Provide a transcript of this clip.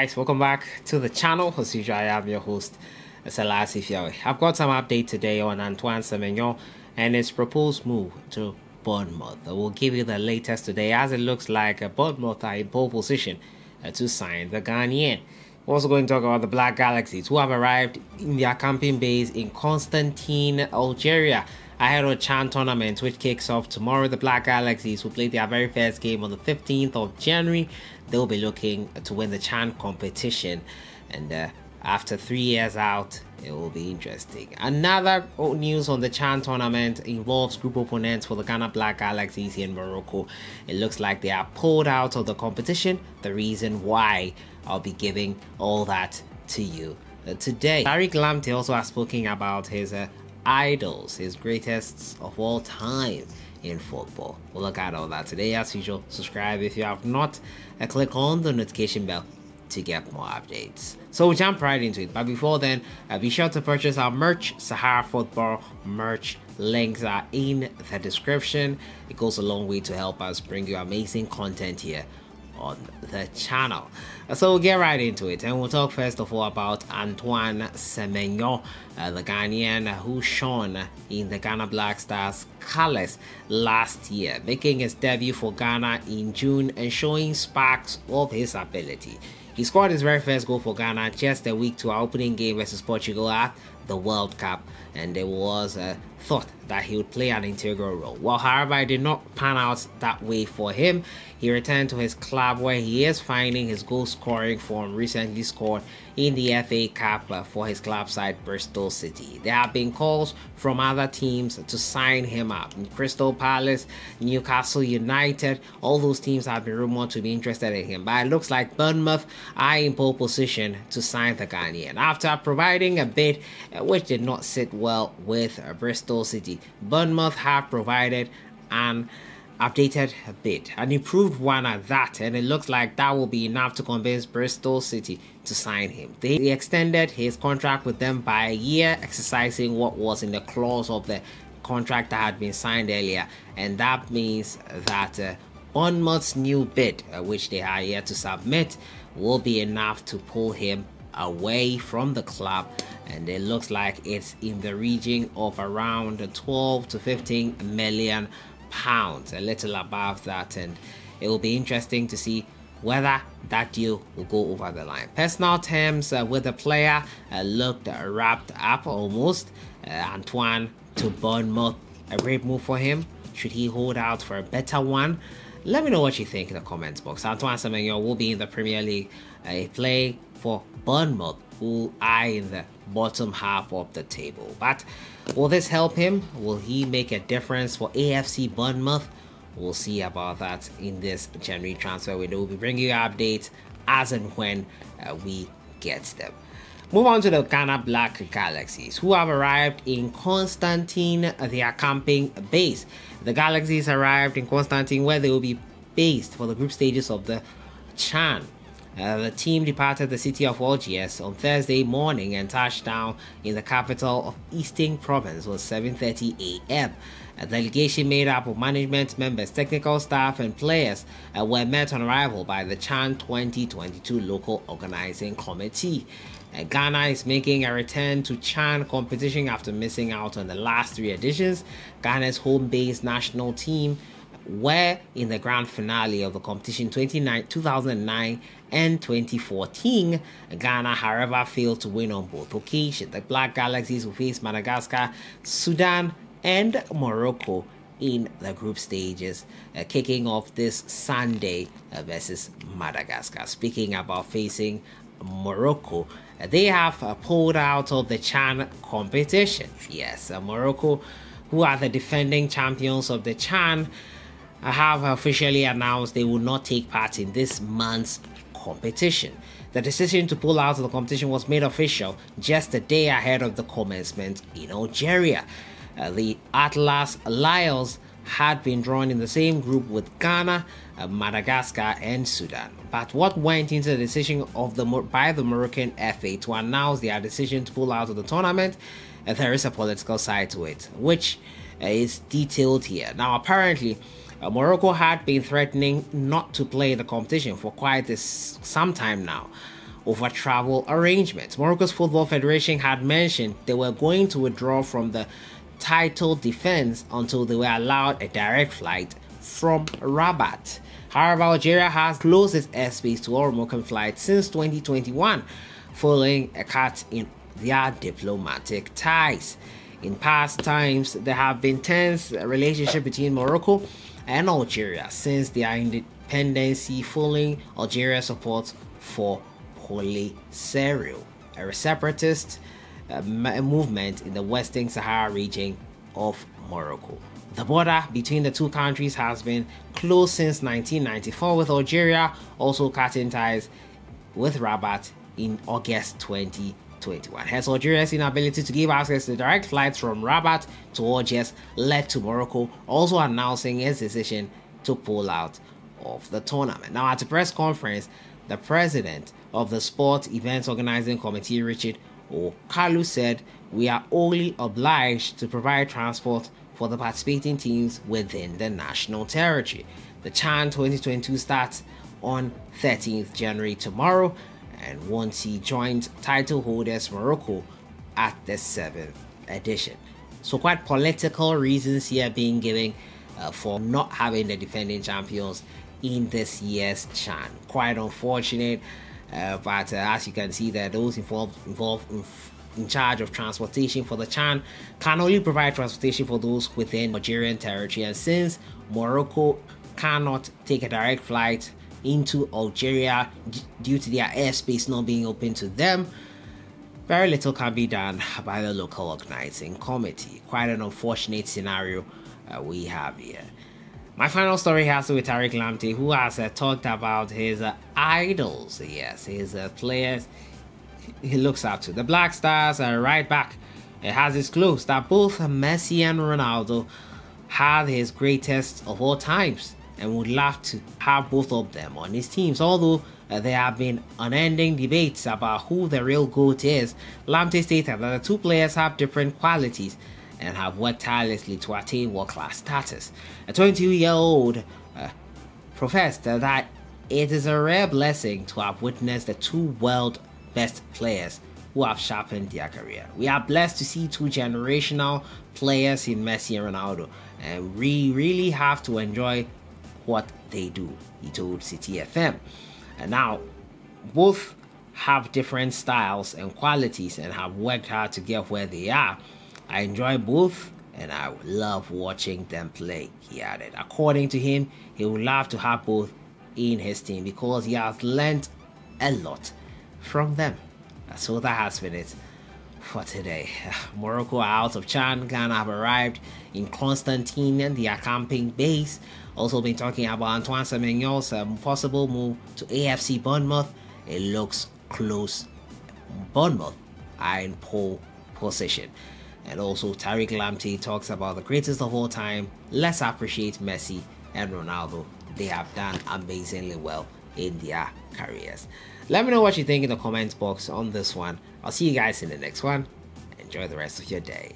guys, welcome back to the channel. As usual, I am your host, sellssi. I've got some update today on Antoine Semenyo and his proposed move to Bournemouth. We'll give you the latest today, as it looks like Bournemouth are in pole position to sign the Ghanaian. We're also going to talk about the Black Galaxies, who have arrived in their camping base in Constantine, Algeria, ahead of CHAN tournament, which kicks off tomorrow. The Black Galaxies will play their very first game on the 15th of January. They'll be looking to win the CHAN competition, and after 3 years out, it will be interesting. Another news on the CHAN tournament involves group opponents for the Ghana Black Galaxies in Morocco. It looks like they are pulled out of the competition. The reason why, I'll be giving all that to you today. Tariq Lampteys also has spoken about his idols, his greatest of all time in football. We'll look at all that today. As usual, subscribe if you have not, and click on the notification bell to get more updates. So we'll jump right into it, but before then, be sure to purchase our merch. Sahara Football merch links are in the description. It goes a long way to help us bring you amazing content here on the channel. So we'll get right into it, and we'll talk first of all about Antoine Semenyo, the Ghanaian who shone in the Ghana Black Stars colours last year, making his debut for Ghana in June and showing sparks of his ability. He scored his very first goal for Ghana just a week to our opening game versus Portugal at the World Cup, and there was thought that he would play an integral role. Well, however, it did not pan out that way for him. He returned to his club, where he is finding his goal scoring form. Recently scored in the FA Cup for his club side Bristol City. There have been calls from other teams to sign him up. Crystal Palace, Newcastle United, all those teams have been rumored to be interested in him, but it looks like Bournemouth are in pole position to sign the Ghanaian. After providing a bid which did not sit well with Bristol City, Bournemouth have provided an updated bid, an improved one at that, and it looks like that will be enough to convince Bristol City to sign him. They extended his contract with them by a year, exercising what was in the clause of the contract that had been signed earlier, and that means that Bournemouth's new bid, which they are yet to submit, will be enough to pull him away from the club, and it looks like it's in the region of around 12 to 15 million pounds, a little above that, and it will be interesting to see whether that deal will go over the line. Personal terms with the player looked wrapped up almost. Antoine to Bournemouth, a great move for him. Should he hold out for a better one? Let me know what you think in the comments box. Antoine Semenyo will be in the Premier League, play for Bournemouth, who are in the bottom half of the table. But will this help him? Will he make a difference for AFC Bournemouth? We'll see about that in this January transfer window. We'll be bringing you updates as and when we get them. Move on to the Ghana Black Galaxies, who have arrived in Constantine, their camping base. The Galaxies arrived in Constantine, where they will be based for the group stages of the CHAN. The team departed the city of Algiers on Thursday morning and touched down in the capital of Eastern Province at 7:30 a.m. A delegation made up of management members, technical staff, and players were met on arrival by the CHAN 2022 local organizing committee. Ghana is making a return to CHAN competition after missing out on the last 3 editions. Ghana's home-based national team were in the grand finale of the competition 2009 and 2014. Ghana, however, failed to win on both occasions. The Black Galaxies will face Madagascar, Sudan, and Morocco in the group stages, kicking off this Sunday versus Madagascar. Speaking about facing Morocco, they have pulled out of the CHAN competition. Yes, Morocco, who are the defending champions of the CHAN, have officially announced they will not take part in this month's competition. The decision to pull out of the competition was made official just a day ahead of the commencement in Algeria. The Atlas Lions had been drawn in the same group with Ghana, Madagascar, and Sudan. But what went into the decision of by the Moroccan FA to announce their decision to pull out of the tournament? There is a political side to it, which is detailed here. Now, apparently, Morocco had been threatening not to play the competition for quite some time now. over travel arrangements. Morocco's Football Federation had mentioned they were going to withdraw from the title defense until they were allowed a direct flight from Rabat. However, Algeria has closed its airspace to all Moroccan flights since 2021, following a cut in their diplomatic ties. In past times, there have been tense relationship between Morocco and Algeria since their independency, following Algeria's support for Polisario, a separatist movement in the Western Sahara region of Morocco. The border between the two countries has been closed since 1994, with Algeria also cutting ties with Rabat in August 2021. Hence, Algeria's inability to give access to direct flights from Rabat to Algiers led to Morocco also announcing its decision to pull out of the tournament. Now, at a press conference, the president of the Sport Events Organizing Committee, Richard Okalu, said, "We are only obliged to provide transport for the participating teams within the national territory. The CHAN 2022 starts on 13th January tomorrow and won't see joint title holders Morocco at the 7th edition." So quite political reasons here being given for not having the defending champions in this year's CHAN. Quite unfortunate, but as you can see, that those involved in charge of transportation for the CHAN can only provide transportation for those within Algerian territory, and since Morocco cannot take a direct flight into Algeria due to their airspace not being open to them, very little can be done by the local organizing committee. Quite an unfortunate scenario we have here. My final story has to do with Tariq Lampteys, who has talked about his idols, yes, his players he looks up to. The Black Stars are right back. It has disclosed that both Messi and Ronaldo had his greatest of all times and would love to have both of them on his teams. Although there have been unending debates about who the real GOAT is, Lampteys stated that the two players have different qualities and have worked tirelessly to attain world-class status. A 22-year-old professed that it is a rare blessing to have witnessed the two world best players who have sharpened their career. We are blessed to see two generational players in Messi and Ronaldo, and we really have to enjoy what they do, he told City FM. And now, both have different styles and qualities and have worked hard to get where they are. I enjoy both and I love watching them play, he added. According to him, he would love to have both in his team because he has learned a lot from them. So that has been it for today. Morocco are out of CHAN. Ghana have arrived in Constantine and their camping base. Also been talking about Antoine Semenyo's possible move to AFC Bournemouth. It looks close. Bournemouth are in pole position. And also Tariq Lampteys talks about the greatest of all time. Let's appreciate Messi and Ronaldo. They have done amazingly well in their careers. Let me know what you think in the comments box on this one. I'll see you guys in the next one. Enjoy the rest of your day.